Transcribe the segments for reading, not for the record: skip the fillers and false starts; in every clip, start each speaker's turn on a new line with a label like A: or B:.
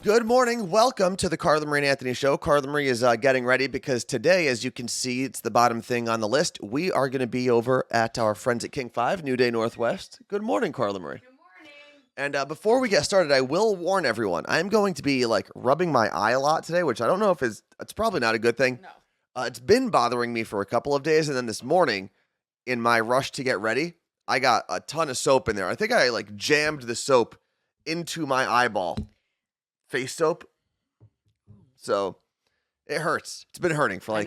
A: Good morning. Welcome to the Carla Marie Anthony Show. Carla Marie is getting ready because today, as you can see, it's the bottom thing on the list. We are going to be over at our friends at King 5, New Day Northwest. Good morning, Carla Marie.
B: Good morning.
A: And before we get started, I will warn everyone, I'm going to be rubbing my eye a lot today, which I don't know if it's probably not a good thing.
B: No.
A: It's been bothering me for a couple of days, and then this morning, in my rush to get ready, I got a ton of soap in there. I think I jammed the soap into my eyeball. Face soap. So it hurts. It's been hurting for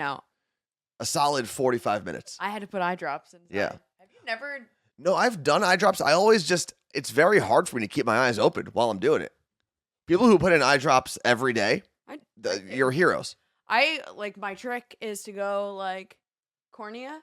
A: a solid 45 minutes.
B: I had to put eye drops in.
A: Yeah.
B: Have you never?
A: No, I've done eye drops. I always it's very hard for me to keep my eyes open while I'm doing it. People who put in eye drops every day, you're heroes.
B: My trick is to go cornea.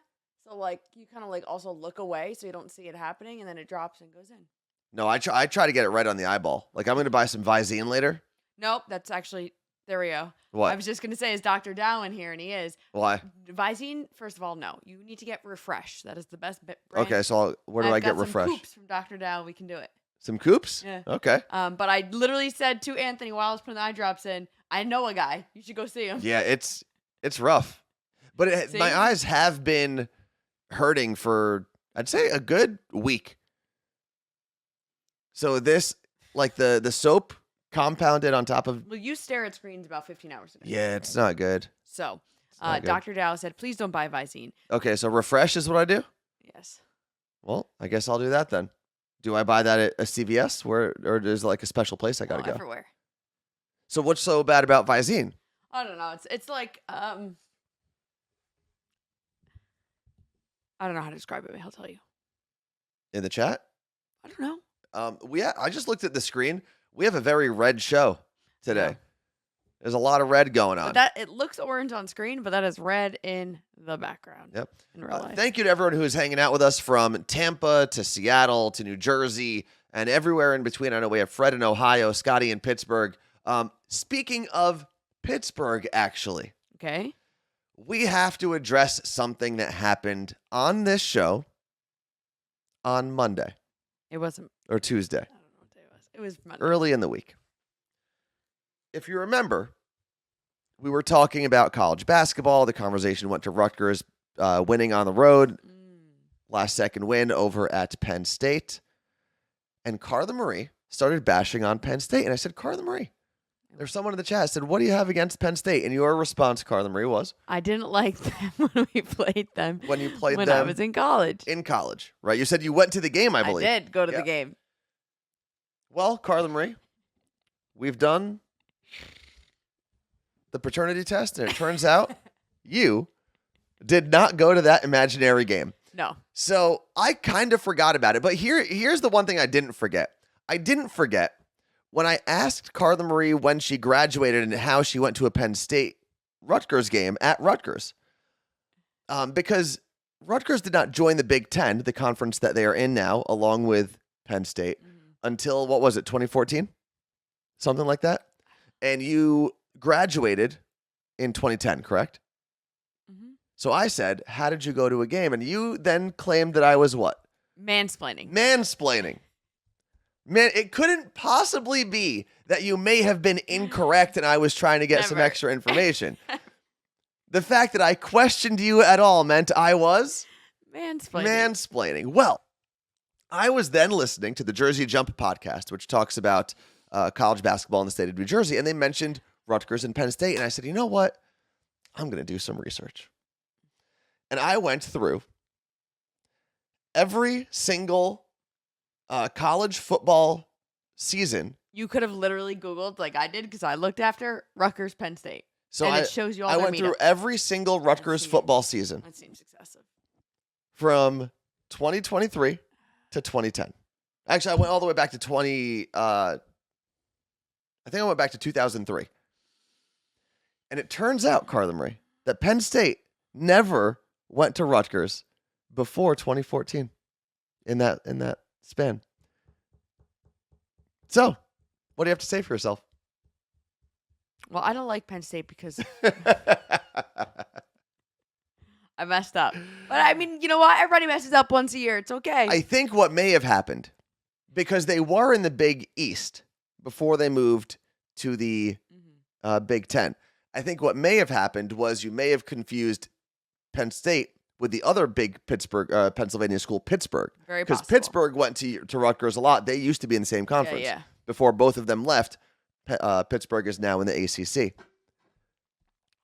B: So you kind of also look away so you don't see it happening, and then it drops and goes in.
A: No, I try to get it right on the eyeball. I'm going to buy some Visine later.
B: Nope, that's actually, there we go.
A: What?
B: I was just going to say, is Dr. Dow in here? And he is.
A: Why?
B: Visine, first of all, no. You need to get Refresh. That is the best brand.
A: Okay, so where do I get Refresh?
B: Some Coops from Dr. Dow. We can do it.
A: Some Coops?
B: Yeah.
A: Okay.
B: But I literally said to Anthony while I was putting the eye drops in, I know a guy. You should go see him.
A: Yeah, it's rough. But my eyes have been hurting for, I'd say, a good week. So this, the soap compounded on top of...
B: Well, you stare at screens about 15 hours a day.
A: Yeah, it's not good.
B: So,
A: not good.
B: Dr. Dow said, please don't buy Visine.
A: Okay, so Refresh is what I do?
B: Yes.
A: Well, I guess I'll do that then. Do I buy that at a CVS or is it a special place I gotta go?
B: Everywhere.
A: So what's so bad about Visine?
B: I don't know. It's I don't know how to describe it, but I'll tell you.
A: In the chat?
B: I don't know.
A: I just looked at the screen. We have a very red show today.
B: Yeah.
A: There's a lot of red going on.
B: But it looks orange on screen, but that is red in the background.
A: Yep.
B: In real life.
A: Thank you to everyone who is hanging out with us from Tampa to Seattle to New Jersey and everywhere in between. I know we have Fred in Ohio, Scotty in Pittsburgh. Speaking of Pittsburgh, actually.
B: Okay.
A: We have to address something that happened on this show on Monday.
B: It wasn't.
A: Or Tuesday.
B: I don't know what day it was. It was Monday.
A: Early in the week. If you remember, we were talking about college basketball. The conversation went to Rutgers winning on the road. Last second win over at Penn State. And Carla Marie started bashing on Penn State. And I said, Carla Marie, there's someone in the chat that said, what do you have against Penn State? And your response, Carla Marie, was?
B: I didn't like them when we played them.
A: When you played them?
B: When I was in college.
A: In college, right? You said you went to the game, I believe.
B: I did go to the game.
A: Well, Carla Marie, we've done the paternity test, and it turns out you did not go to that imaginary game.
B: No.
A: So I kind of forgot about it. But here's the one thing I didn't forget. I didn't forget when I asked Carla Marie when she graduated and how she went to a Penn State Rutgers game at Rutgers. Because Rutgers did not join the Big Ten, the conference that they are in now, along with Penn State, until, 2014? Something like that? And you graduated in 2010, correct?
B: Mm-hmm.
A: So I said, how did you go to a game? And you then claimed that I was what?
B: Mansplaining.
A: Man, it couldn't possibly be that you may have been incorrect and I was trying to get some extra information. The fact that I questioned you at all meant I was mansplaining. Well, I was then listening to the Jersey Jump podcast, which talks about college basketball in the state of New Jersey, and they mentioned Rutgers and Penn State, and I said, you know what? I'm going to do some research. And I went through every single college football season.
B: You could have literally Googled, like I did, because I looked after Rutgers, Penn State.
A: So
B: and it shows you all
A: I
B: their
A: went through
B: meetups.
A: every single Rutgers football season.
B: That seems excessive.
A: From 2023 to 2010. Actually, I went all the way back to I think I went back to 2003. And it turns out, Carla Marie, that Penn State never went to Rutgers before 2014 in that span. So, what do you have to say for yourself?
B: Well, I don't like Penn State because I messed up. But I mean, you know what? Everybody messes up once a year. It's okay.
A: I think what may have happened, because they were in the Big East before they moved to the Big Ten. I think what may have happened was you may have confused Penn State with the other big Pennsylvania school, Pittsburgh.
B: Very
A: Because
B: possible.
A: Pittsburgh went to Rutgers a lot. They used to be in the same conference.
B: Yeah.
A: Before both of them left, Pittsburgh is now in the ACC.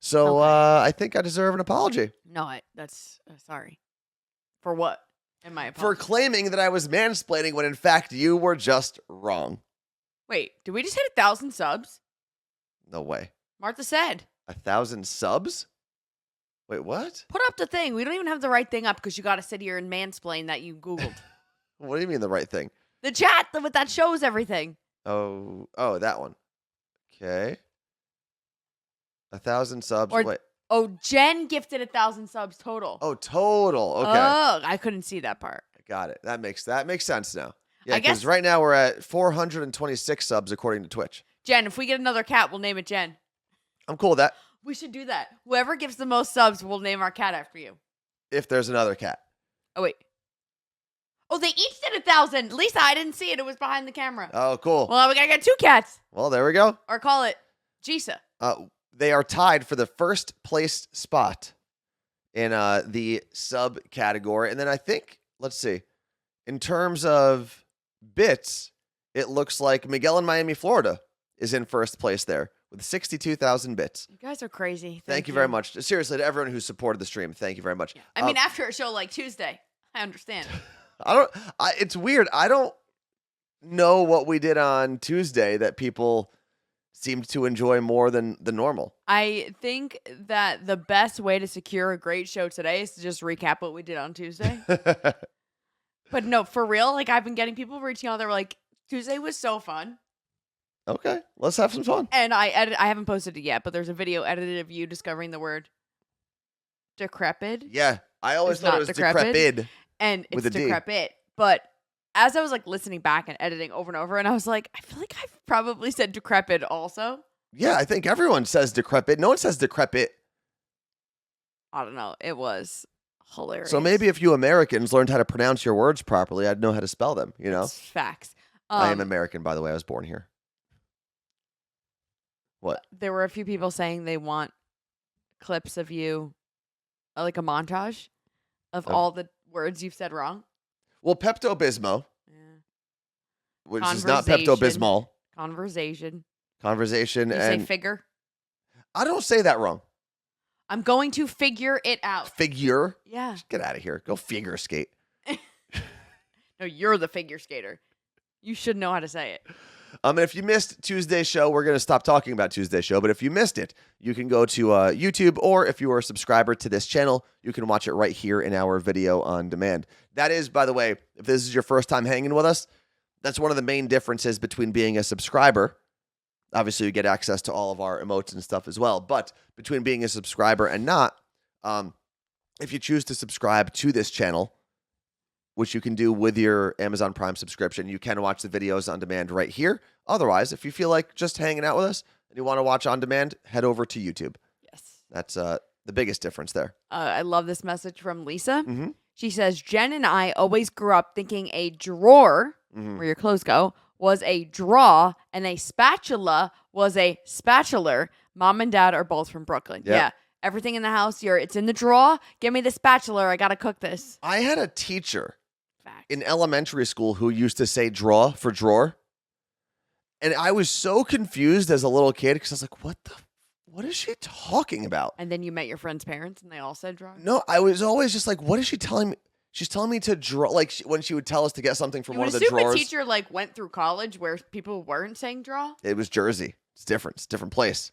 A: So I think I deserve an apology.
B: No, that's sorry. For what? In my
A: For
B: apology.
A: claiming that I was mansplaining when in fact you were just wrong.
B: Wait, did we just hit 1,000 subs?
A: No way.
B: Martha said.
A: 1,000 subs? Wait, what?
B: Put up the thing. We don't even have the right thing up because you got to sit here and mansplain that you Googled.
A: What do you mean the right thing?
B: The chat that shows everything.
A: Oh, that one. Okay. 1,000 subs.
B: Or-
A: Wait.
B: Oh, Jen gifted 1,000 subs total.
A: Oh, total. Okay.
B: Oh, I couldn't see that part.
A: Got it. That makes sense now. Yeah,
B: I guess-
A: because right now we're at 426 subs according to Twitch.
B: Jen, if we get another cat, we'll name it Jen.
A: I'm cool with that.
B: We should do that. Whoever gives the most subs, we'll name our cat after you.
A: If there's another cat.
B: Oh, wait. Oh, they each did 1,000. Lisa, I didn't see it. It was behind the camera.
A: Oh, cool.
B: Well, we gotta get 2 cats.
A: Well, there we go.
B: Or call it Jisa.
A: They are tied for the first place spot in the sub category. And then I think, let's see, in terms of bits, it looks like Miguel in Miami, Florida is in first place there with 62,000 bits.
B: You guys are crazy.
A: Thank you very much. Seriously, to everyone who supported the stream, thank you very much.
B: Yeah. I mean, after a show like Tuesday, I understand.
A: It's weird. I don't know what we did on Tuesday that people seemed to enjoy more than the normal.
B: I think that the best way to secure a great show today is to just recap what we did on Tuesday. But no, for real, like I've been getting people reaching out. They were like, Tuesday was so fun.
A: Okay, let's have some fun.
B: And I haven't posted it yet, but there's a video edited of you discovering the word decrepit.
A: Yeah, I always
B: It's
A: thought it
B: not
A: was
B: decrepit.
A: decrepit.
B: And it's
A: With a D.
B: decrepit. But as I was like listening back and editing over and over, and I was like, I feel like I've probably said decrepit also.
A: Yeah, I think everyone says decrepit. No one says decrepit.
B: I don't know. It was hilarious.
A: So maybe if you Americans learned how to pronounce your words properly, I'd know how to spell them, you know?
B: It's facts.
A: I am American, by the way. I was born here. What?
B: There were a few people saying they want clips of you, like a montage of all the words you've said wrong.
A: Well, Pepto-Bismol,
B: Yeah.
A: which is not Pepto-Bismol.
B: Conversation.
A: Conversation
B: You
A: and
B: say figure.
A: I don't say that wrong.
B: I'm going to figure it out.
A: Figure?
B: Yeah.
A: Just get out of here. Go figure skate.
B: No, you're the figure skater. You should know how to say it.
A: And if you missed Tuesday's show, we're going to stop talking about Tuesday's show. But if you missed it, you can go to YouTube, or if you are a subscriber to this channel, you can watch it right here in our video on demand. That is, by the way, if this is your first time hanging with us, that's one of the main differences between being a subscriber. Obviously, you get access to all of our emotes and stuff as well. But between being a subscriber and not, if you choose to subscribe to this channel, which you can do with your Amazon Prime subscription, you can watch the videos on demand right here. Otherwise, if you feel like just hanging out with us and you want to watch on demand, head over to YouTube.
B: Yes.
A: That's the biggest difference there.
B: I love this message from Lisa.
A: Mm-hmm.
B: She says, Jen and I always grew up thinking a drawer,
A: Mm-hmm.
B: where your clothes go, was a draw, and a spatula was a spatular. Mom and dad are both from Brooklyn.
A: Yep.
B: Yeah. Everything in the house, it's in the drawer. Give me the spatula. I got to cook this.
A: I had a teacher
B: Fact.
A: in elementary school who used to say draw for drawer. And I was so confused as a little kid because I was like, what is she talking about?
B: And then you met your friend's parents, and they all said drawer.
A: No, I was always just like, what is she telling me? She's telling me to draw, like when she would tell us to get something from
B: You
A: one
B: would
A: of the
B: assume
A: drawers.
B: a teacher went through college where people weren't saying draw.
A: It was Jersey. It's different. It's a different place.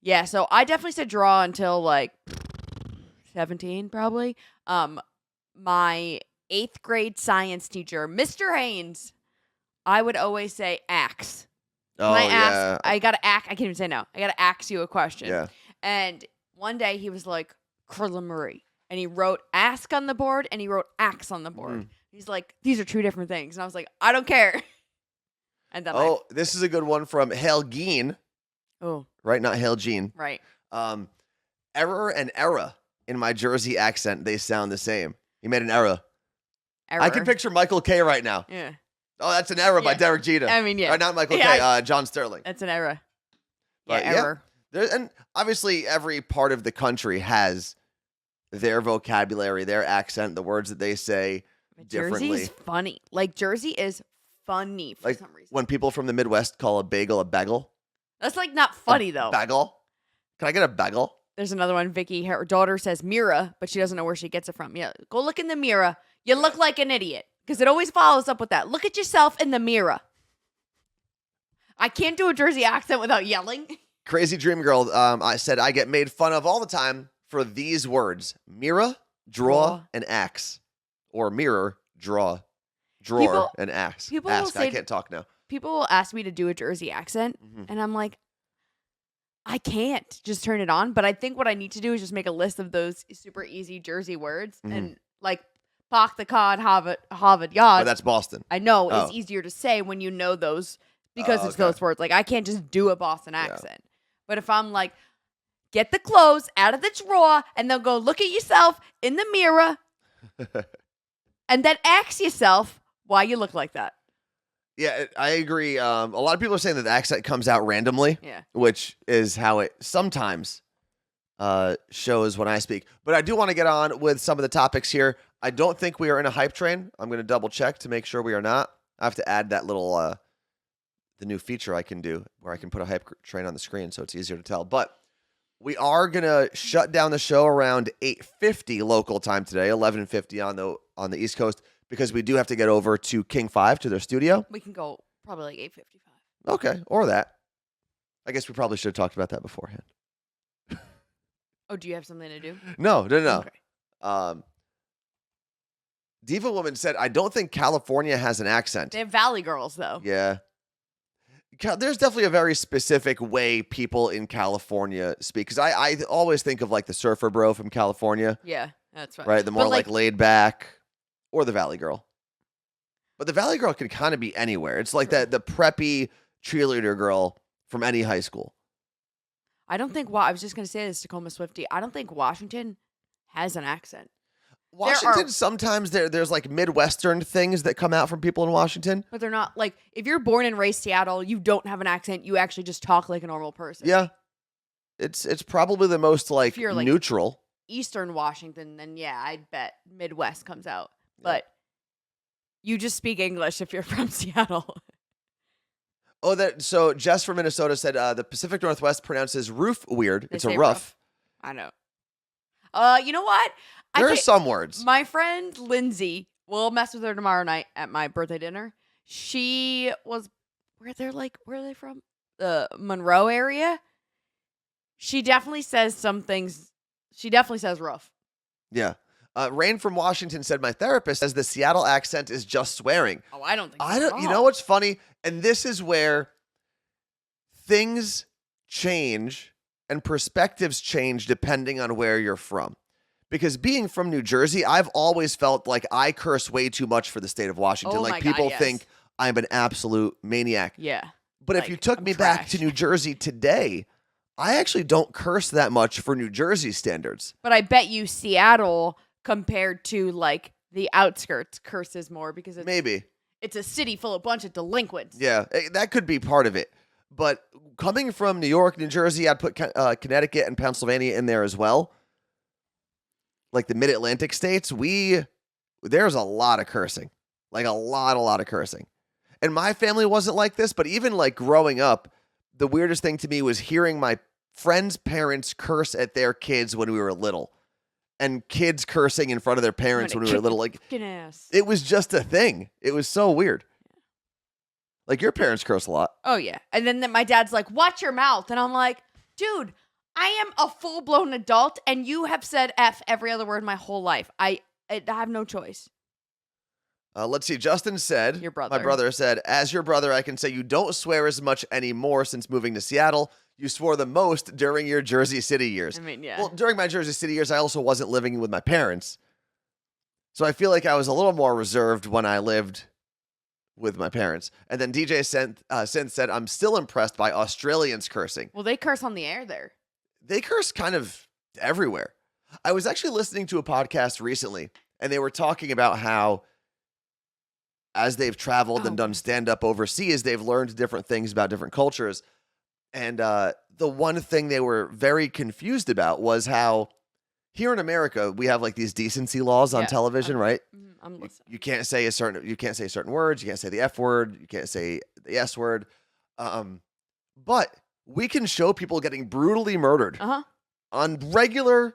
B: Yeah, so I definitely said draw until 17 probably. My 8th grade science teacher, Mr. Haynes, I would always say axe.
A: Oh,
B: When I
A: yeah.
B: asked, I got to ask, I can't even say no. I got to ask you a question.
A: Yeah.
B: And one day he was like, Carla Marie. And he wrote ask on the board and he wrote axe on the board. He's like, these are 2 different things. And I was like, I don't care. And then
A: This is a good one from Helgeen.
B: oh,
A: Right? Not Helgeen.
B: right.
A: Error and era in my Jersey accent, they sound the same. He made an error.
B: Error.
A: I can picture Michael K right now.
B: Yeah.
A: Oh, that's an error by
B: Yeah.
A: Derek Jeter.
B: I mean, yeah.
A: Or not Michael
B: Yeah,
A: K, John Sterling.
B: That's an error.
A: But
B: error.
A: And obviously every part of the country has their vocabulary, their accent, the words that they say differently.
B: Jersey's funny. Like, Jersey is funny for
A: Like
B: some reason.
A: when people from the Midwest call a bagel a bagel.
B: That's, like, not funny, though.
A: Bagel? Can I get a bagel?
B: There's another one. Vicky, her daughter says mirror, but she doesn't know where she gets it from. Yeah, go look in the mirror. You look like an idiot. Because it always follows up with that. Look at yourself in the mirror. I can't do a Jersey accent without yelling.
A: Crazy Dream Girl, I said I get made fun of all the time for these words. Mirror, draw, and axe. Or mirror, drawer, and axe.
B: People will
A: ask.
B: say,
A: I can't talk now.
B: People will ask me to do a Jersey accent, and I'm like, I can't just turn it on. But I think what I need to do is just make a list of those super easy Jersey words. And like, Bach the cod, Harvard yard.
A: But that's Boston.
B: I know it's easier to say when you know those because it's those words. Like, I can't just do a Boston accent. But if I'm like, get the clothes out of the drawer and then go look at yourself in the mirror and then ask yourself why you look like that.
A: Yeah, I agree. A lot of people are saying that the accent comes out randomly, which is how it sometimes shows when I speak. But I do want to get on with some of the topics here. I don't think we are in a hype train. I'm going to double check to make sure we are not. I have to add that little, the new feature I can do where I can put a hype train on the screen so it's easier to tell. But we are going to shut down the show around 8:50 local time today, 11:50 on the East Coast, because we do have to get over to King 5 to their studio.
B: We can go probably like 8:55.
A: Okay, or that. I guess we probably should have talked about that beforehand.
B: Oh, do you have something to do?
A: No.
B: Okay.
A: Diva Woman said, I don't think California has an accent.
B: They have Valley Girls, though.
A: Yeah. There's definitely a very specific way people in California speak. Because I always think of like the surfer bro from California.
B: Yeah, that's right.
A: Right? The more like laid back, or the Valley Girl. But the Valley Girl can kind of be anywhere. It's like the preppy cheerleader girl from any high school.
B: I don't think, I was just going to say this, Tacoma Swiftie, I don't think Washington has an accent.
A: Washington, sometimes there's like Midwestern things that come out from people in Washington.
B: But they're not, like, if you're born and raised Seattle, you don't have an accent. You actually just talk like a normal person.
A: Yeah. It's probably the most like neutral.
B: Eastern Washington, then I'd bet Midwest comes out. Yeah. But you just speak English if you're from Seattle.
A: So Jess from Minnesota said the Pacific Northwest pronounces roof weird. It's a rough.
B: I know. You know what?
A: There are some words.
B: My friend Lindsay, we'll mess with her tomorrow night at my birthday dinner. She was, where are they from? The Monroe area. She definitely says some things. She definitely says rough.
A: Yeah. Rain from Washington said, my therapist says the Seattle accent is just swearing.
B: Oh, I don't think so.
A: You know what's funny? And this is where things change and perspectives change depending on where you're from. Because being from New Jersey, I've always felt like I curse way too much for the state of Washington.
B: Oh
A: like people think I'm an absolute maniac.
B: Yeah.
A: But if you took me back to New Jersey today, I actually don't curse that much for New Jersey standards.
B: But I bet you Seattle compared to like the outskirts curses more because it's a city full of a bunch of delinquents.
A: Yeah, that could be part of it. But coming from New York, New Jersey, I'd put Connecticut and Pennsylvania in there as well. Like the mid-Atlantic states, there's a lot of cursing. Like a lot of cursing. And my family wasn't like this, but even like growing up, the weirdest thing to me was hearing my friends' parents curse at their kids when we were little. And kids cursing in front of their parents when we were little. Like, it was just a thing. It was so weird. Like, your parents curse a lot.
B: Oh, yeah. And then my dad's like, watch your mouth. And I'm like, dude, I am a full-blown adult, and you have said F every other word my whole life. I have no choice.
A: Let's see. Justin said,
B: your brother.
A: My brother said, as your brother, I can say you don't swear as much anymore since moving to Seattle. You swore the most during your Jersey City years.
B: I mean, yeah.
A: Well, during my Jersey City years, I also wasn't living with my parents. So I feel like I was a little more reserved when I lived with my parents. And then DJ Synth said, I'm still impressed by Australians cursing.
B: Well, they curse on the air there.
A: They curse kind of everywhere. I was actually listening to a podcast recently, and they were talking about how as they've traveled and done stand-up overseas, they've learned different things about different cultures. And the one thing they were very confused about was how here in America we have like these decency laws on
B: Yeah,
A: television, right?
B: I'm listening.
A: You can't say certain words. You can't say the F word. You can't say the S word. But we can show people getting brutally murdered on regular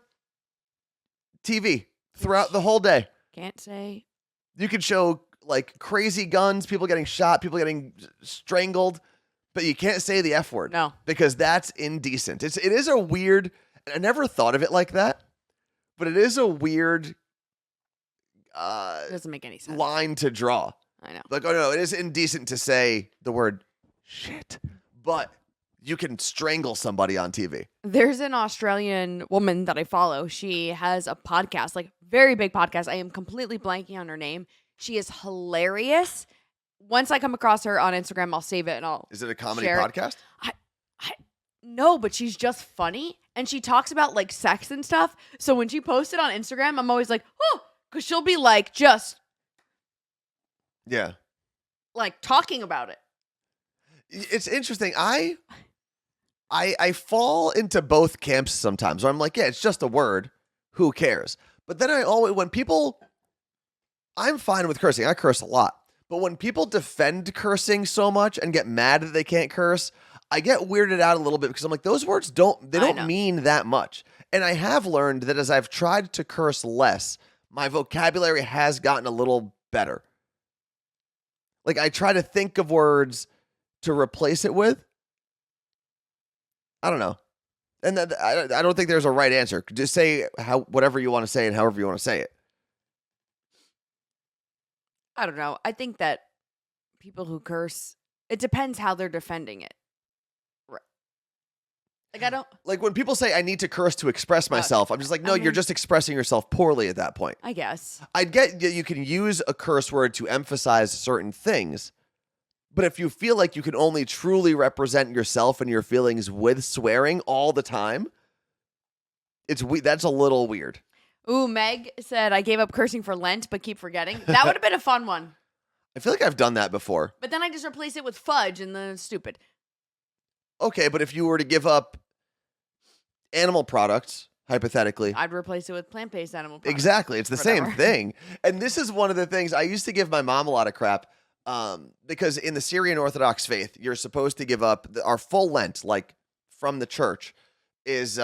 A: TV throughout the whole day.
B: Can't say.
A: You can show like crazy guns, people getting shot, people getting strangled, but you can't say the F word.
B: No.
A: Because that's indecent. It is a weird, I never thought of it like that, but it is a weird
B: It doesn't make any sense.
A: line to draw.
B: I know.
A: Like, oh no, it is indecent to say the word shit, but you can strangle somebody on TV.
B: There's an Australian woman that I follow. She has a podcast, like very big podcast. I am completely blanking on her name. She is hilarious. Once I come across her on Instagram, I'll save it and I'll
A: Is it a comedy
B: share it.
A: podcast?
B: No, but she's just funny and she talks about like sex and stuff. So when she posts it on Instagram, I'm always like, oh, because she'll be like just
A: Yeah.
B: like talking about it.
A: It's interesting. I fall into both camps sometimes where I'm like, yeah, it's just a word. Who cares? But then I'm fine with cursing. I curse a lot. But when people defend cursing so much and get mad that they can't curse, I get weirded out a little bit because I'm like, those words don't mean that much. And I have learned that as I've tried to curse less, my vocabulary has gotten a little better. Like I try to think of words to replace it with. I don't know. And I don't think there's a right answer. Just say whatever you want to say and however you want to say it.
B: I don't know. I think that people who curse, it depends how they're defending it. Right. Like I don't
A: like when people say I need to curse to express myself. I'm just like, no, you're just expressing yourself poorly at that point.
B: I guess.
A: I get that you can use a curse word to emphasize certain things. But if you feel like you can only truly represent yourself and your feelings with swearing all the time, that's a little weird.
B: Ooh, Meg said, I gave up cursing for Lent, but keep forgetting. That would have been a fun one.
A: I feel like I've done that before.
B: But then I just replace it with fudge, and then it's stupid.
A: Okay, but if you were to give up animal products, hypothetically.
B: I'd replace it with plant-based animal products.
A: Exactly. It's the same thing. And this is one of the things I used to give my mom a lot of crap because in the Syrian Orthodox faith, you're supposed to give up our full Lent, like from the church, is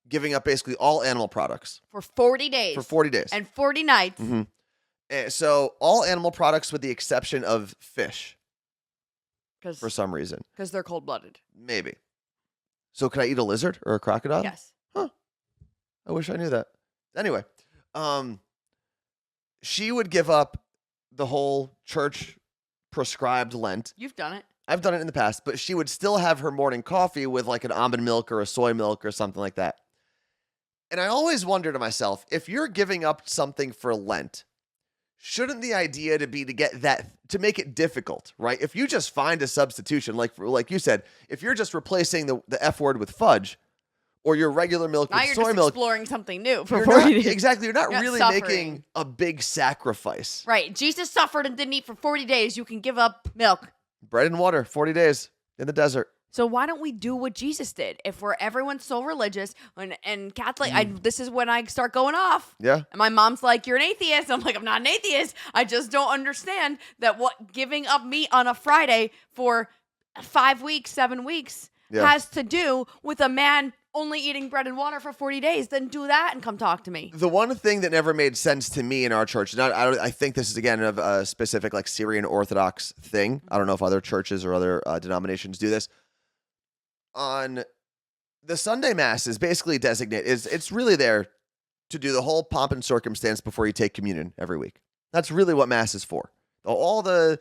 A: giving up basically all animal products.
B: For 40 days.
A: For 40 days.
B: And 40 nights.
A: Mm-hmm. So all animal products with the exception of fish. For some reason.
B: Because they're cold-blooded.
A: Maybe. So can I eat a lizard or a crocodile?
B: Yes.
A: Huh. I wish I knew that. Anyway, she would give up the whole church prescribed Lent.
B: You've done it.
A: I've done it in the past, but she would still have her morning coffee with like an almond milk or a soy milk or something like that. And I always wonder to myself, if you're giving up something for Lent, shouldn't the idea to make it difficult, right? If you just find a substitution, like you said, if you're just replacing the F word with fudge, or your regular milk with soy milk. Now you're just
B: exploring something new for 40 days.
A: Exactly. You're not really
B: suffering.
A: making a big sacrifice.
B: Right. Jesus suffered and didn't eat for 40 days. You can give up milk.
A: Bread and water, 40 days in the desert.
B: So why don't we do what Jesus did? If everyone's so religious and Catholic, this is when I start going off.
A: Yeah.
B: And my mom's like, you're an atheist. I'm like, I'm not an atheist. I just don't understand that giving up meat on a Friday for 5 weeks, 7 weeks has to do with a man only eating bread and water for 40 days. Then do that and come talk to me.
A: The one thing that never made sense to me in our church, I think this is again a specific like Syrian Orthodox thing. I don't know if other churches or other denominations do this. On the Sunday Mass is basically it's really there to do the whole pomp and circumstance before you take communion every week. That's really what Mass is for. All the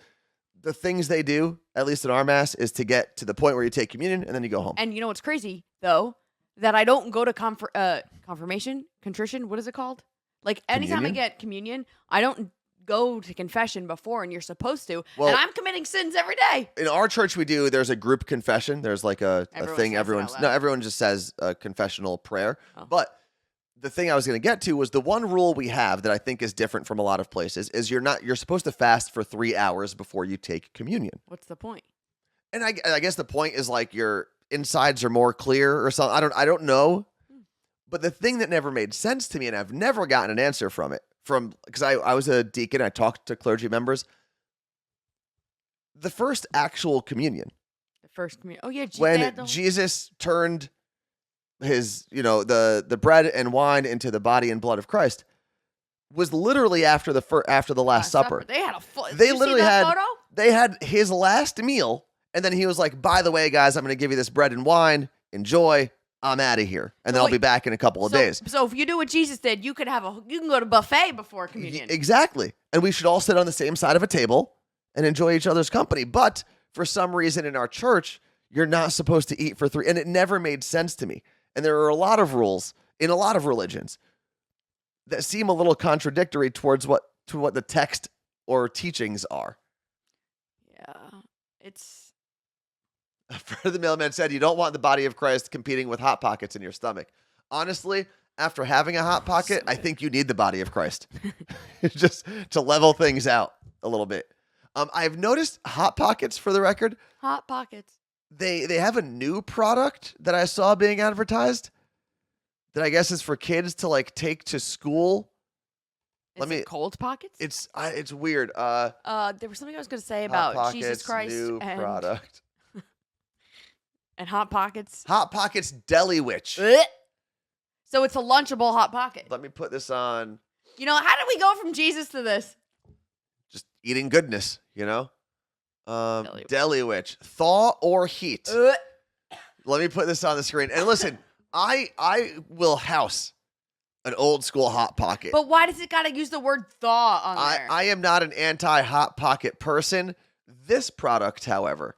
A: things they do, at least in our Mass, is to get to the point where you take communion and then you go home.
B: And you know what's crazy, though? That I don't go to confirmation, contrition, what is it called? Like anytime I get communion, I don't go to confession before, and you're supposed to. And I'm committing sins every day.
A: In our church, there's a group confession. There's like a thing everyone just says a confessional prayer. Oh. But the thing I was going to get to was the one rule we have that I think is different from a lot of places is you're supposed to fast for 3 hours before you take communion.
B: What's the point?
A: And I guess the point is like insides are more clear or something. I don't know. But the thing that never made sense to me, and I've never gotten an answer from it, because I was a deacon, I talked to clergy members. The first actual communion,
B: Oh yeah,
A: when Jesus turned his, the bread and wine into the body and blood of Christ, was literally after the Last Supper.
B: They had
A: They literally had
B: photo?
A: they had his last meal, and then he was like, "By the way, guys, I'm going to give you this bread and wine. Enjoy. I'm out of here, and then I'll be back in a couple of days."
B: So if you do what Jesus did, you can go to buffet before communion.
A: Exactly, and we should all sit on the same side of a table and enjoy each other's company. But for some reason in our church, you're not supposed to eat for 3, and it never made sense to me. And there are a lot of rules in a lot of religions that seem a little contradictory towards what the text or teachings are.
B: Yeah, it's.
A: The mailman said, "You don't want the body of Christ competing with Hot Pockets in your stomach." Honestly, after having a Hot Pocket, I think you need the body of Christ just to level things out a little bit. I've noticed Hot Pockets, for the record.
B: Hot Pockets.
A: They have a new product that I saw being advertised that I guess is for kids to like take to school.
B: Cold Pockets?
A: It's weird.
B: There was something I was going to say about
A: Hot
B: Jesus
A: Pockets,
B: Christ
A: new
B: and
A: product.
B: And Hot Pockets.
A: Hot Pockets Deliwich.
B: So it's a Lunchable Hot Pocket.
A: Let me put this on.
B: How did we go from Jesus to this?
A: Just eating goodness, Deliwich. Thaw or heat. Let me put this on the screen. And listen, I will house an old school Hot Pocket.
B: But why does it got to use the word thaw on there?
A: I am not an anti-Hot Pocket person. This product, however,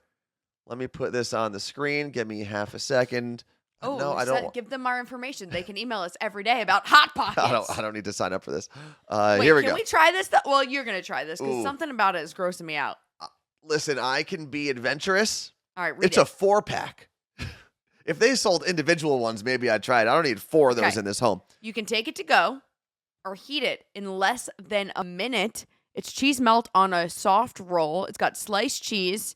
A: let me put this on the screen. Give me half a second.
B: Oh,
A: no, I don't.
B: Give them our information. They can email us every day about Hot Pockets.
A: I don't need to sign up for this.
B: Wait,
A: here we go.
B: Can we try this? Well, you're going to try this because something about it is grossing me out.
A: Listen, I can be adventurous.
B: All right,
A: it's a 4-pack. If they sold individual ones, maybe I'd try it. I don't need 4 of those in this home.
B: You can take it to go or heat it in less than a minute. It's cheese melt on a soft roll. It's got sliced cheese.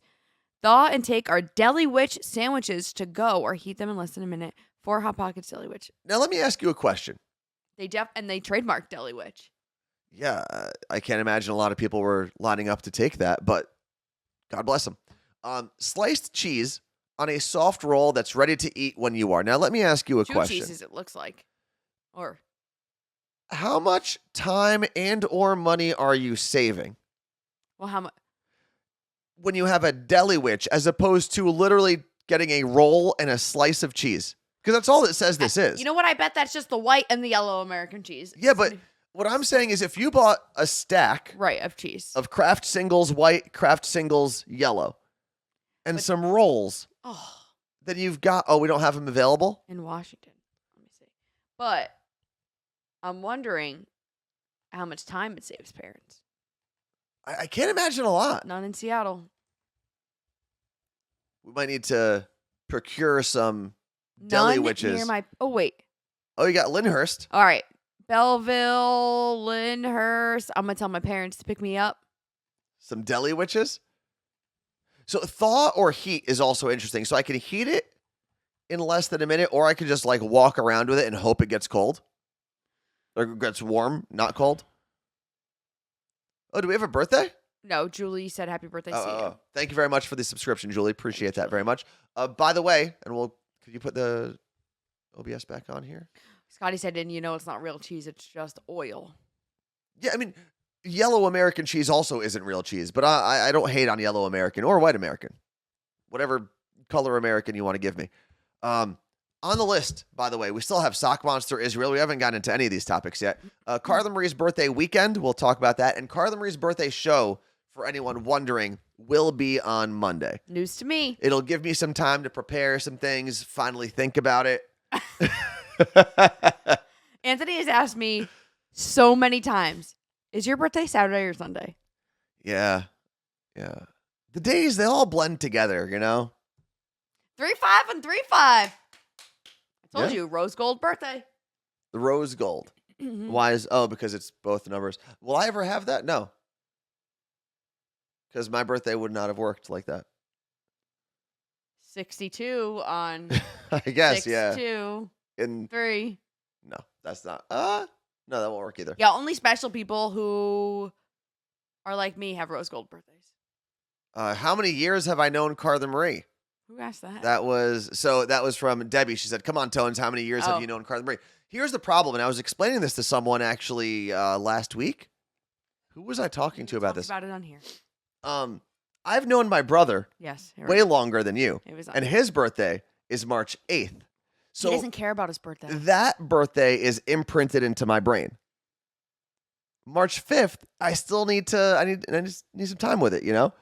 B: Thaw and take our Deliwich sandwiches to go or heat them in less than a minute. 4 Hot Pockets Deliwich.
A: Now, let me ask you a question.
B: They trademarked Deliwich.
A: Yeah, I can't imagine a lot of people were lining up to take that, but God bless them. Sliced cheese on a soft roll that's ready to eat when you are. Now, let me ask you a
B: 2
A: question.
B: cheeses, it looks like. Or
A: how much time and or money are you saving?
B: Well, how much?
A: When you have a Deliwich as opposed to literally getting a roll and a slice of cheese. Because that's all it says this is.
B: You know what? I bet that's just the white and the yellow American cheese.
A: Yeah, but what I'm saying is if you bought a stack
B: of cheese
A: of Kraft Singles white, Kraft Singles yellow, and some rolls, then you've got, we don't have them available?
B: In Washington. Let me see. But I'm wondering how much time it saves parents.
A: I can't imagine a lot.
B: None in Seattle.
A: We might need to procure some
B: None
A: Deliwiches.
B: near my. Oh wait.
A: Oh, you got Lyndhurst.
B: All right, Belleville, Lyndhurst. I'm gonna tell my parents to pick me up.
A: Some Deliwiches. So thaw or heat is also interesting. So I can heat it in less than a minute, or I could just like walk around with it and hope it gets cold. Or gets warm, not cold. Oh, do we have a birthday?
B: No, Julie said happy birthday.
A: Thank you very much for the subscription, Julie. Appreciate that very much. By the way, could you put the OBS back on here?
B: Scotty said, and it's not real cheese, it's just oil.
A: Yeah, I mean, yellow American cheese also isn't real cheese, but I don't hate on yellow American or white American. Whatever color American you want to give me. On the list, by the way, we still have Sock Monster Israel. We haven't gotten into any of these topics yet. Carla Marie's birthday weekend, we'll talk about that. And Carla Marie's birthday show, for anyone wondering, will be on Monday.
B: News to me.
A: It'll give me some time to prepare some things, finally think about it.
B: Anthony has asked me so many times, is your birthday Saturday or Sunday?
A: Yeah. The days, they all blend together,
B: 3-5 and 3-5. I told you, rose gold birthday.
A: The rose gold.
B: Mm-hmm.
A: Why because it's both numbers. Will I ever have that? No. Because my birthday would not have worked like that.
B: 62 on
A: I guess,
B: 6,
A: yeah.
B: 2,
A: In
B: 3.
A: No, that's not. No, that won't work either.
B: Yeah, only special people who are like me have rose gold birthdays.
A: How many years have I known Carla Marie?
B: Who asked that?
A: That was from Debbie. She said, "Come on, Tones, how many years have you known Carla Marie?" Here's the problem, and I was explaining this to someone actually last week. Who was I talking to about this?
B: About it on here.
A: I've known my brother
B: Yes,
A: way longer than you,
B: it was on
A: and his birthday is March 8th. So
B: he doesn't care about his birthday.
A: that birthday is imprinted into my brain. March 5th, I still need to. I just need some time with it, you know.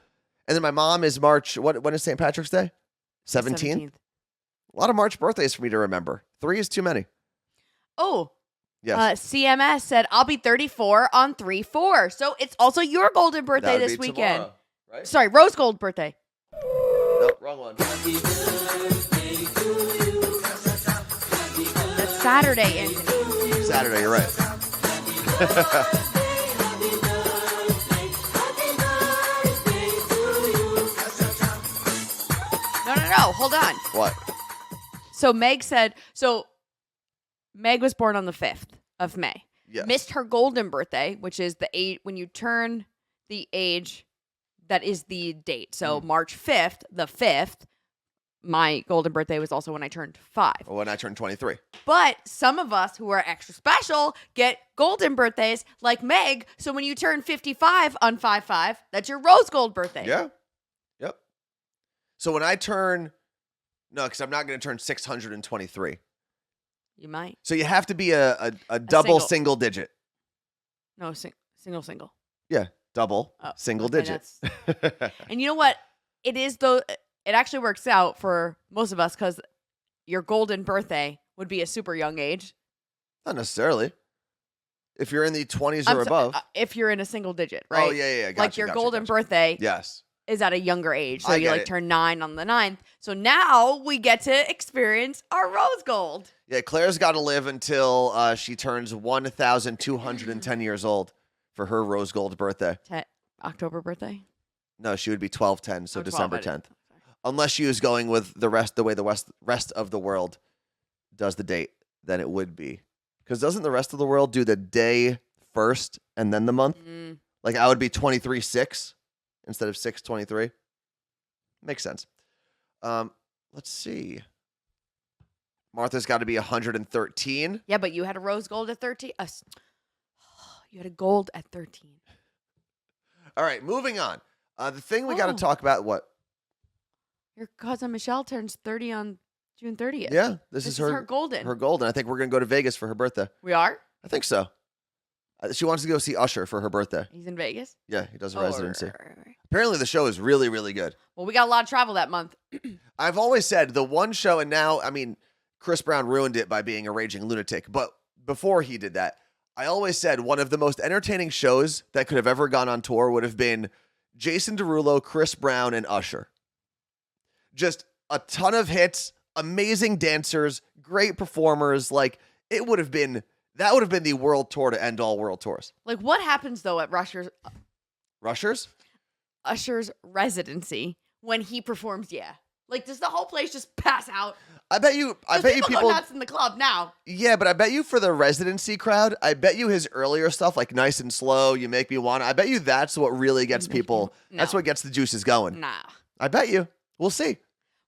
A: And then my mom is March. When is St. Patrick's Day? 17th. A lot of March birthdays for me to remember. 3 is too many.
B: Oh,
A: yes.
B: CMS said I'll be 34 on 3/4. So it's also your golden birthday
A: That would
B: this
A: be
B: weekend.
A: tomorrow, right?
B: Sorry, rose gold birthday.
A: Nope, wrong one.
B: That's Saturday, Anthony.
A: Saturday, you're right.
B: No. Hold on.
A: What?
B: So Meg was born on the 5th of May.
A: Yes.
B: Missed her golden birthday, which is the age when you turn the age that is the date. So March 5th, the 5th, my golden birthday was also when I turned 5.
A: When I turned 23.
B: But some of us who are extra special get golden birthdays like Meg. So when you turn 55 on 5/5, that's your rose gold birthday.
A: Yeah. Yep. So when I turn, no, because I'm not going to turn 623.
B: You might.
A: So you have to be a double single digit.
B: No, single.
A: Yeah, double single digit.
B: And you know what? It is though. It actually works out for most of us because your golden birthday would be a super young age.
A: Not necessarily. If you're in the 20s or above.
B: If you're in a single digit, right?
A: Oh, yeah.
B: Like your golden birthday.
A: Yes.
B: Is at a younger age. So
A: I
B: you
A: get it.
B: turn 9 on the 9th. So now we get to experience our rose gold.
A: Yeah, Claire's got to live until she turns 1,210 years old for her rose gold birthday.
B: October birthday?
A: No, she would be 12/10, so
B: 12,
A: December 10th. Unless she was going with the way the rest of the world does the date, then it would be. Because doesn't the rest of the world do the day first and then the month? Like I would be 23/6 instead of 6/23. Makes sense. Let's see. Martha's got to be 113.
B: Yeah, but you had a rose gold at 13. You had a gold at 13.
A: All right, moving on. The thing we got to talk about, what?
B: Your cousin Michelle turns 30 on June 30th.
A: Yeah, this is her
B: golden.
A: Her golden. I think we're going to go to Vegas for her birthday.
B: We are?
A: I think so. She wants to go see Usher for her birthday.
B: He's in Vegas?
A: Yeah, he does a residency.
B: Right.
A: Apparently the show is really, really good.
B: Well, we got a lot of travel that month.
A: I've always said the one show, and now, I mean, Chris Brown ruined it by being a raging lunatic, but before he did that, I always said one of the most entertaining shows that could have ever gone on tour would have been Jason Derulo, Chris Brown, and Usher. Just a ton of hits, amazing dancers, great performers. Like, that would have been the world tour to end all world tours.
B: Like, what happens, though, at Usher's residency when he performs? Yeah. Like, does the whole place just pass out?
A: I bet you people
B: go nuts in the club now.
A: Yeah, but I bet you for the residency crowd, I bet you his earlier stuff, like Nice and Slow, You Make Me Wanna, I bet you that's what really gets people, that's what gets the juices going.
B: Nah.
A: I bet you. We'll see.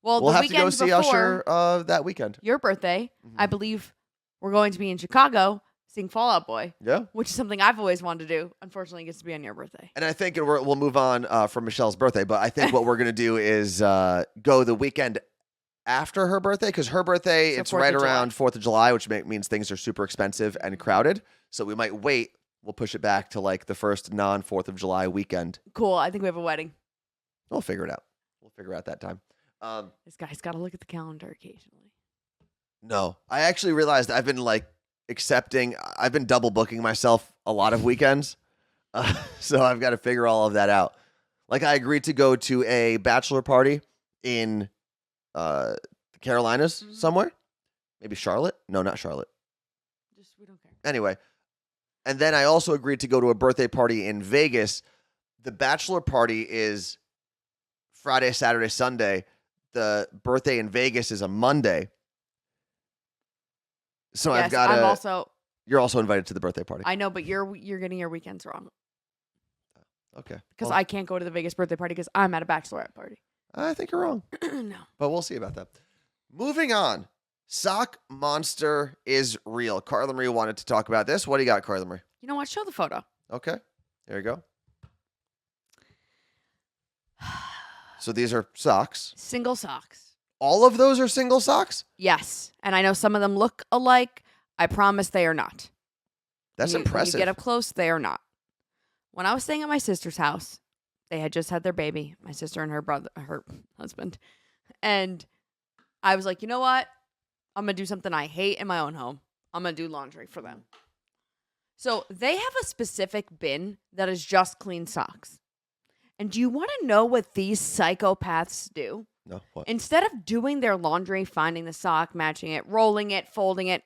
B: Well,
A: we'll
B: the
A: have to go see Usher that weekend.
B: Your birthday, I believe we're going to be in Chicago seeing Fall Out Boy.
A: Yeah.
B: Which is something I've always wanted to do. Unfortunately, it gets to be on your birthday.
A: And I think we'll move on from Michelle's birthday, but I think what we're going to do is go the weekend after her birthday, because her birthday, it's right around 4th of July, which means things are super expensive and crowded. So we might wait. We'll push it back to like the first non-4th of July weekend.
B: Cool. I think we have a wedding.
A: We'll figure it out. We'll figure out that time.
B: This guy's got to look at the calendar occasionally.
A: No. I actually realized I've been double booking myself a lot of weekends. So I've got to figure all of that out. Like, I agreed to go to a bachelor party in the Carolinas somewhere. Maybe Charlotte? No, not Charlotte.
B: We don't care.
A: Anyway. And then I also agreed to go to a birthday party in Vegas. The bachelor party is Friday, Saturday, Sunday. the birthday in Vegas is a Monday. So
B: Yes,
A: I've got
B: I'm
A: to.
B: also.
A: You're also invited to the birthday party.
B: I know, but you're getting your weekends wrong
A: Okay.
B: because
A: Well,
B: I can't go to the Vegas birthday party because I'm at a bachelorette party.
A: I think you're wrong,
B: No.
A: but we'll see about that. Moving on. Sock monster is real. Carla Marie wanted to talk about this. What do you got, Carla Marie?
B: You know what? Show the photo.
A: Okay. There you go. So these are socks.
B: Single socks.
A: All of those are single socks?
B: Yes. And I know some of them look alike. I promise they are not.
A: That's
B: When
A: impressive.
B: you get up close, they are not. When I was staying at my sister's house, they had just had their baby, my sister and her husband. And I was like, you know what? I'm going to do something I hate in my own home. I'm going to do laundry for them. So they have a specific bin that is just clean socks. And do you want to know what these psychopaths do?
A: No, what?
B: Instead of doing their laundry, finding the sock, matching it, rolling it, folding it,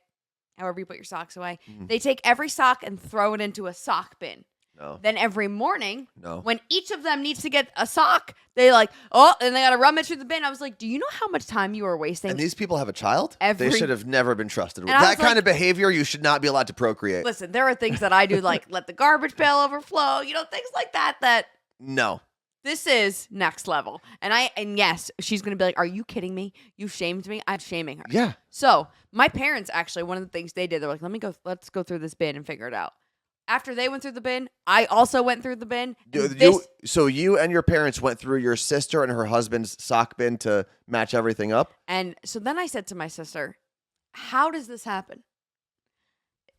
B: however you put your socks away, they take every sock and throw it into a sock bin.
A: No.
B: Then every morning,
A: No.
B: when each of them needs to get a sock, they and they got to rummage through the bin. I was like, do you know how much time you are wasting?
A: And these people have a child? They should have never been trusted.
B: And I
A: That
B: was
A: kind of behavior, you should not be allowed to procreate.
B: Listen, there are things that I do, like let the garbage pail overflow, things like that,
A: No.
B: this is next level. And yes, she's going to be like, are you kidding me? You shamed me? I'm shaming her.
A: Yeah.
B: So my parents, actually, one of the things they did, they're like, let's go through this bin and figure it out. After they went through the bin, I also went through the bin.
A: So you and your parents went through your sister and her husband's sock bin to match everything up?
B: And so then I said to my sister, how does this happen?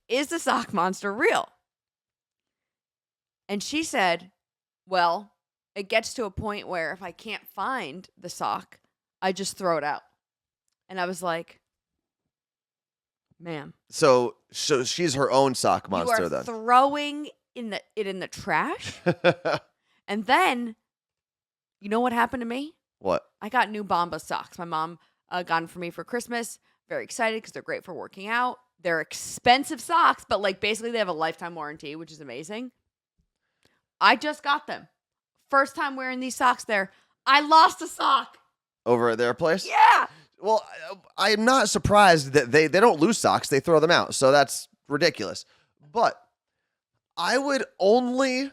B: Is the sock monster real? And she said, well, it gets to a point where if I can't find the sock, I just throw it out. And I was like, ma'am.
A: So she's her own sock monster
B: you are
A: then.
B: Throwing it in the trash. And then, you know what happened to me?
A: What?
B: I got new Bombas socks. My mom got them for me for Christmas. Very excited because they're great for working out. They're expensive socks, but basically they have a lifetime warranty, which is amazing. I just got them. First time wearing these socks there. I lost a sock.
A: Over at their place?
B: Yeah.
A: Well, I'm not surprised that they don't lose socks. They throw them out. So that's ridiculous. But I would only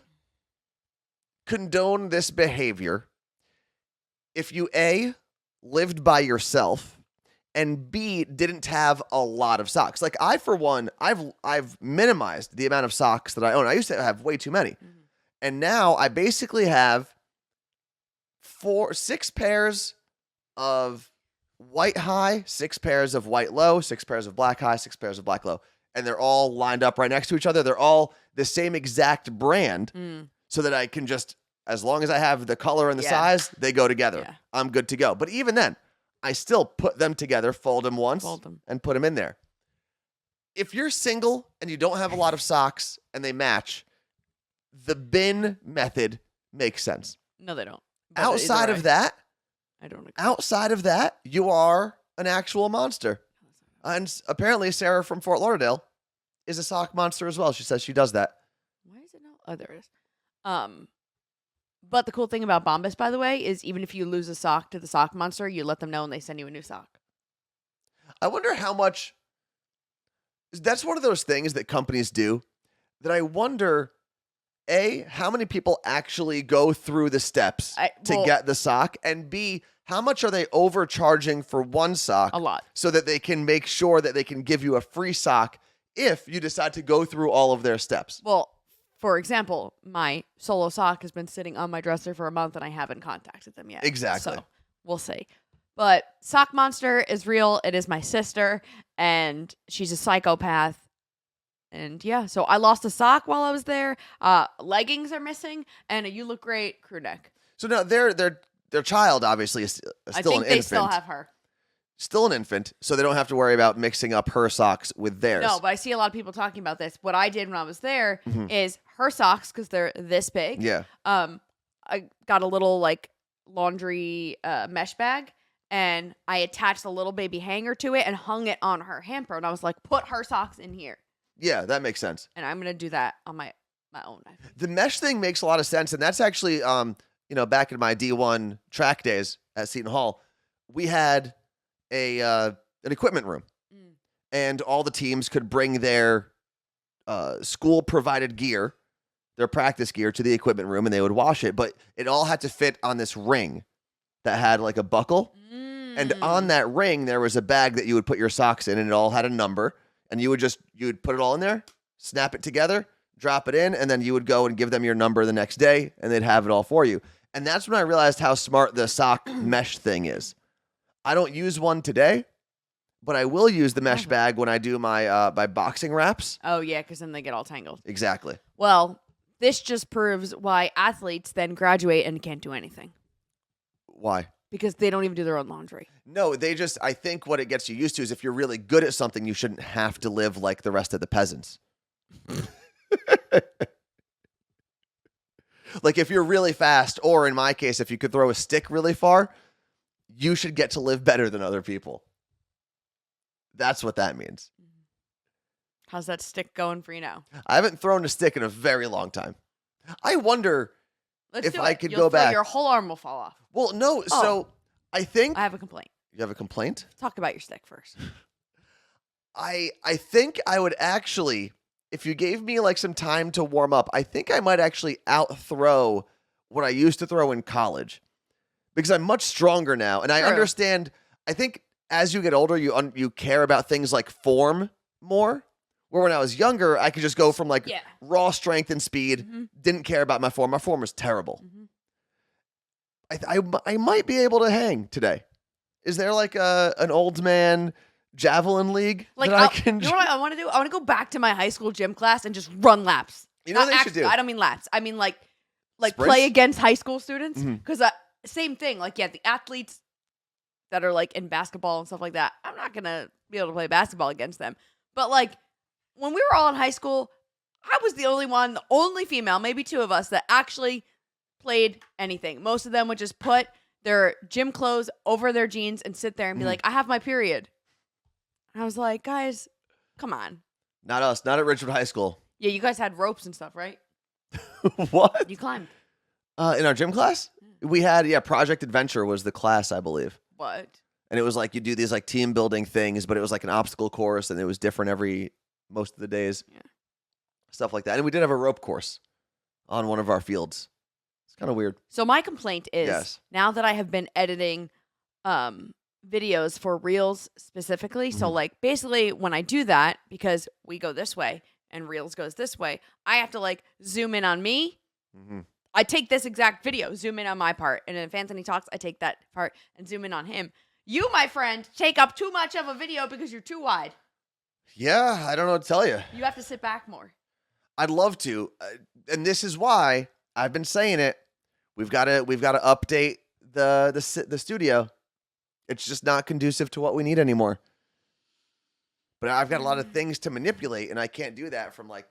A: condone this behavior if you, A, lived by yourself, and B, didn't have a lot of socks. Like I, for one, I've minimized the amount of socks that I own. I used to have way too many. Mm-hmm. And now I basically have 6 pairs of white high, 6 pairs of white low, 6 pairs of black high, 6 pairs of black low. And they're all lined up right next to each other. They're all the same exact brand so that I can just, as long as I have the color and the size, they go together. Yeah. I'm good to go. But even then, I still put them together, fold them once, and put them in there. If you're single and you don't have a lot of socks and they match, the bin method makes sense.
B: No, they don't.
A: But outside of that,
B: I don't agree.
A: Outside of that, you are an actual monster. And apparently Sarah from Fort Lauderdale is a sock monster as well. She says she does that.
B: Why is it no? Oh, there is. But the cool thing about Bombas, by the way, is even if you lose a sock to the sock monster, you let them know and they send you a new sock.
A: I wonder how much. That's one of those things that companies do that I wonder, A, how many people actually go through the steps to get the sock, and B, how much are they overcharging for one sock?
B: A lot.
A: So that they can make sure that they can give you a free sock if you decide to go through all of their steps.
B: Well, for example, my solo sock has been sitting on my dresser for a month and I haven't contacted them yet.
A: Exactly.
B: So we'll see. But Sock Monster is real. It is my sister and she's a psychopath. And yeah, so I lost a sock while I was there. Leggings are missing and a "You Look Great" crew neck.
A: So now their child obviously is still an infant. I think
B: they still have her.
A: Still an infant, so they don't have to worry about mixing up her socks with theirs.
B: No, but I see a lot of people talking about this. What I did when I was there is her socks, because they're this big.
A: Yeah.
B: I got a little laundry mesh bag, and I attached a little baby hanger to it and hung it on her hamper. And I was like, put her socks in here.
A: Yeah, that makes sense.
B: And I'm gonna do that on my own.
A: The mesh thing makes a lot of sense, and that's actually back in my D1 track days at Seton Hall. we had an equipment room, and all the teams could bring their school provided gear, their practice gear, to the equipment room, and they would wash it. But it all had to fit on this ring that had like a buckle. And on that ring, there was a bag that you would put your socks in, and it all had a number. And you would put it all in there, snap it together, drop it in, and then you would go and give them your number the next day, and they'd have it all for you. And that's when I realized how smart the sock mesh thing is. I don't use one today, but I will use the mesh bag when I do my boxing wraps.
B: Oh, yeah, because then they get all tangled.
A: Exactly.
B: Well, this just proves why athletes then graduate and can't do anything.
A: Why?
B: Because they don't even do their own laundry.
A: No, I think what it gets you used to is if you're really good at something, you shouldn't have to live like the rest of the peasants. Like if you're really fast, or in my case, if you could throw a stick really far, you should get to live better than other people. That's what that means.
B: How's that stick going for you now?
A: I haven't thrown a stick in a very long time. I wonder if I could go back.
B: Your whole arm will fall off.
A: Well, no.
B: Oh.
A: So I think
B: I have a complaint.
A: You have a complaint?
B: Talk about your stick first.
A: I think I would actually, if you gave me like some time to warm up, I think I might actually outthrow what I used to throw in college, because I'm much stronger now, and I understand. I think as you get older, you care about things like form more. Where when I was younger, I could just go from like raw strength and speed. Didn't care about my form. My form was terrible. I might be able to hang today. Is there like an old man javelin league that I can?
B: You know what I want to do? I want to go back to my high school gym class and just run laps.
A: You know what they should do?
B: I don't mean laps. I mean like
A: Sprints?
B: play against high school students. Because same thing. Like the athletes that are like in basketball and stuff like that, I'm not gonna be able to play basketball against them. But like when we were all in high school, I was the only female, maybe two of us, that actually played anything. Most of them would just put their gym clothes over their jeans and sit there and be like, I have my period. And I was like, guys, come on.
A: Not us. Not at Ridgewood High School.
B: Yeah, you guys had ropes and stuff, right?
A: What?
B: You climbed.
A: In our gym class? We had, Project Adventure was the class, I believe.
B: What?
A: And it was like you do these like team building things, but it was like an obstacle course, and it was different most of the days. Yeah. Stuff like that. And we did have a rope course on one of our fields. It's kind of weird.
B: So my complaint is, now that I have been editing videos for Reels specifically, so like basically when I do that, because we go this way and Reels goes this way, I have to like zoom in on me. I take this exact video, zoom in on my part, and if Anthony talks, I take that part and zoom in on him. You, my friend, take up too much of a video because you're too wide.
A: Yeah, I don't know what to tell you.
B: You have to sit back more.
A: I'd love to, and this is why I've been saying it. We've got to update the studio. It's just not conducive to what we need anymore. But I've got a lot of things to manipulate, and I can't do that from like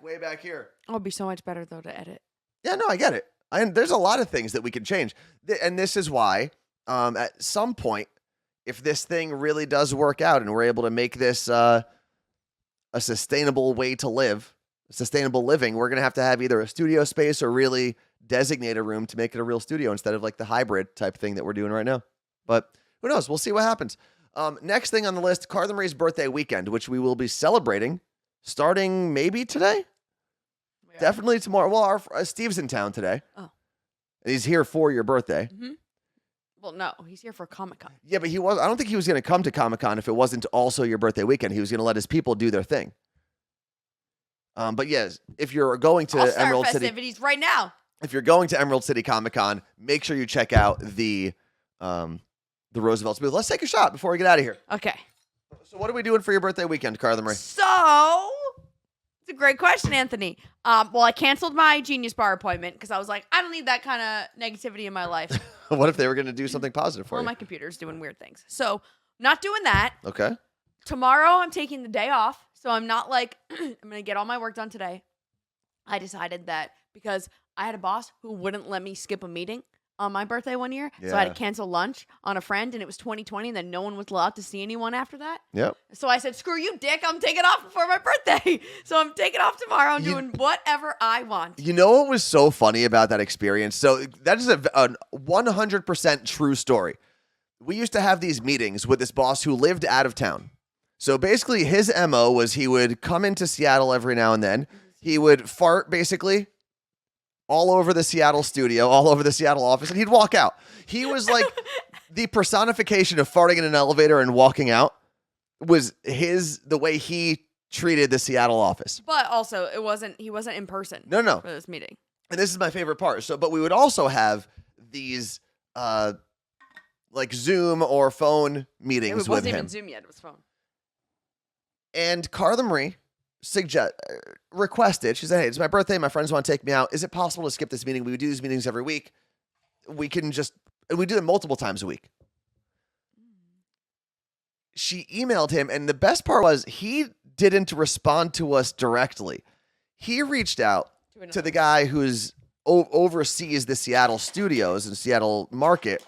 A: way back here.
B: Oh, it'd be so much better though to edit.
A: Yeah, no, I get it. There's a lot of things that we can change, and this is why at some point, if this thing really does work out and we're able to make this a sustainable way to live, sustainable living, we're going to have either a studio space or really designate a room to make it a real studio instead of like the hybrid type thing that we're doing right now. But who knows? We'll see what happens. Next thing on the list, Carla Marie's birthday weekend, which we will be celebrating starting maybe today. Yeah. Definitely tomorrow. Well, Steve's in town today. Oh. He's here for your birthday.
B: Well, no, he's here for Comic-Con.
A: Yeah, but I don't think he was going to come to Comic-Con if it wasn't also your birthday weekend. He was going to let his people do their thing. But yes, if you're going to Emerald City
B: festivities right now.
A: If you're going to Emerald City Comic-Con, make sure you check out the Roosevelt's booth. Let's take a shot before we get out of here.
B: Okay.
A: So what are we doing for your birthday weekend, Carla Marie?
B: So, it's a great question, Anthony. Well, I canceled my Genius Bar appointment because I was like, I don't need that kind of negativity in my life.
A: What if they were going to do something positive for you?
B: Well, my computer's doing weird things. So, not doing that.
A: Okay.
B: Tomorrow, I'm taking the day off. So, I'm not like, I'm going to get all my work done today. I decided that because I had a boss who wouldn't let me skip a meeting on my birthday one year. Yeah. So I had to cancel lunch on a friend, and it was 2020, and then no one was allowed to see anyone after that.
A: Yep.
B: So I said, screw you, dick. I'm taking off before my birthday. So I'm taking off tomorrow. I'm doing whatever I want.
A: You know what was so funny about that experience? So that is a 100% true story. we used to have these meetings with this boss who lived out of town. So basically his MO was he would come into Seattle every now and then. He would fart basically all over the Seattle studio, all over the Seattle office, and he'd walk out. He was like the personification of farting in an elevator and walking out was the way he treated the Seattle office.
B: But also, he wasn't in person.
A: No.
B: For this meeting.
A: And this is my favorite part. But we would also have these like Zoom or phone meetings with him.
B: It wasn't even Zoom yet. It was phone.
A: And Carla Marie requested, she said, hey, it's my birthday. My friends want to take me out. Is it possible to skip this meeting? We would do these meetings every week. We do them multiple times a week. She emailed him. And the best part was he didn't respond to us directly. He reached out to the guy who's oversees the Seattle studios and Seattle market.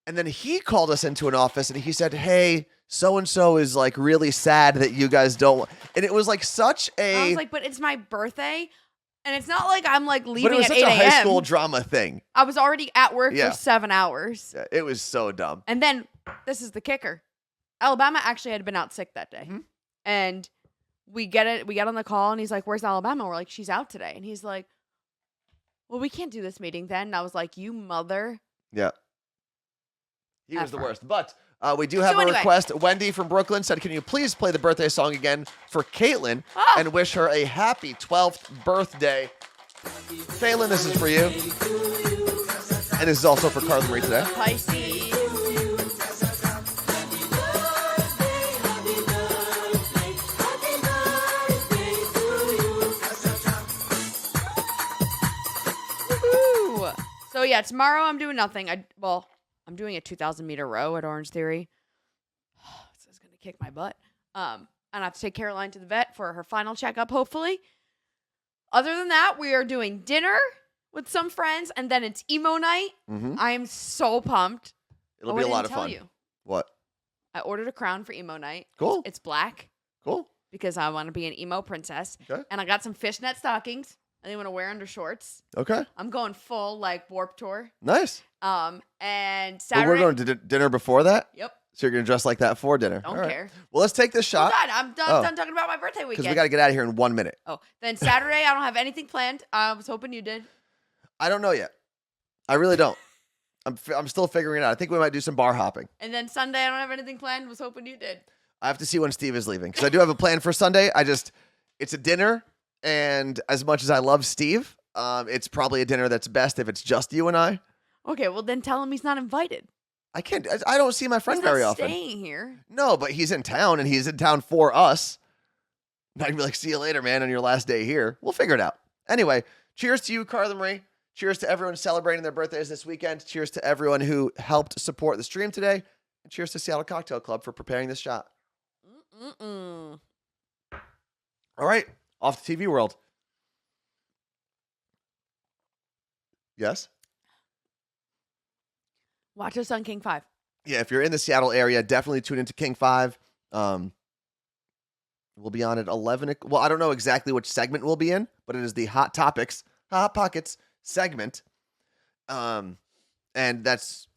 A: And then he called us into an office and he said, hey, so-and-so is like really sad that you guys don't. And it was like I
B: was like, but it's my birthday. And it's not like I'm like leaving
A: but it was
B: at
A: such
B: 8
A: a
B: a.m.
A: high school drama thing.
B: I was already at work for 7 hours.
A: Yeah, it was so dumb.
B: And then this is the kicker. Alabama actually had been out sick that day. Mm-hmm. And we get on the call and he's like, where's Alabama? We're like, she's out today. And he's like, well, we can't do this meeting then. And I was like, you mother.
A: Yeah. He was the worst. But we do have a request. Wendy from Brooklyn said, can you please play the birthday song again for Caitlin and wish her a happy 12th birthday? Caitlin, this is for you. And this is also for Carla Marie today.
B: Pisces. So yeah, tomorrow I'm doing nothing. I'm doing a 2,000 meter row at Orange Theory. So it's gonna kick my butt. And I have to take Caroline to the vet for her final checkup, hopefully. Other than that, we are doing dinner with some friends, and then it's emo night. Mm-hmm. I am so pumped.
A: It'll be a lot of fun. What?
B: I ordered a crown for emo night.
A: Cool.
B: It's black.
A: Cool.
B: Because I want to be an emo princess. Okay. And I got some fishnet stockings. I didn't want to wear under shorts.
A: Okay.
B: I'm going full like Warped Tour.
A: Nice.
B: And Saturday.
A: But we're going to dinner before that?
B: Yep.
A: So you're going to dress like that for dinner?
B: Don't care.
A: Well, let's take this shot.
B: I'm done talking about my birthday weekend.
A: Because we got to get out of here in 1 minute.
B: Oh, then Saturday, I don't have anything planned. I was hoping you did.
A: I don't know yet. I really don't. I'm still figuring it out. I think we might do some bar hopping.
B: And then Sunday, I don't have anything planned. Was hoping you did.
A: I have to see when Steve is leaving. Because I do have a plan for Sunday. It's a dinner. And as much as I love Steve, it's probably a dinner that's best if it's just you and I.
B: Okay, well then tell him he's not invited.
A: I can't. I don't see my friend very often.
B: He's staying here.
A: No, but he's in town, and he's in town for us. And I can be like, see you later, man, on your last day here. We'll figure it out. Anyway, cheers to you, Carla Marie. Cheers to everyone celebrating their birthdays this weekend. Cheers to everyone who helped support the stream today. And cheers to Seattle Cocktail Club for preparing this shot. All right, off to TV world. Yes?
B: Watch us on King 5.
A: Yeah, if you're in the Seattle area, definitely tune into King 5. We'll be on at 11. Well, I don't know exactly which segment we'll be in, but it is the Hot Pockets segment. And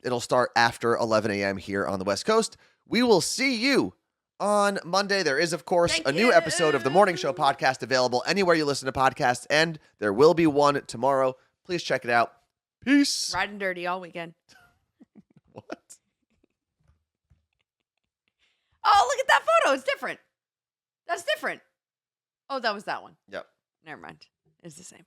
A: it'll start after 11 a.m. here on the West Coast. We will see you on Monday. There is, of course, a new episode of the Morning Show podcast available anywhere you listen to podcasts, and there will be one tomorrow. Please check it out. Peace.
B: Riding dirty all weekend.
A: What?
B: Oh, look at that photo. It's different. That's different. Oh, that was that one.
A: Yep.
B: Never mind. It's the same.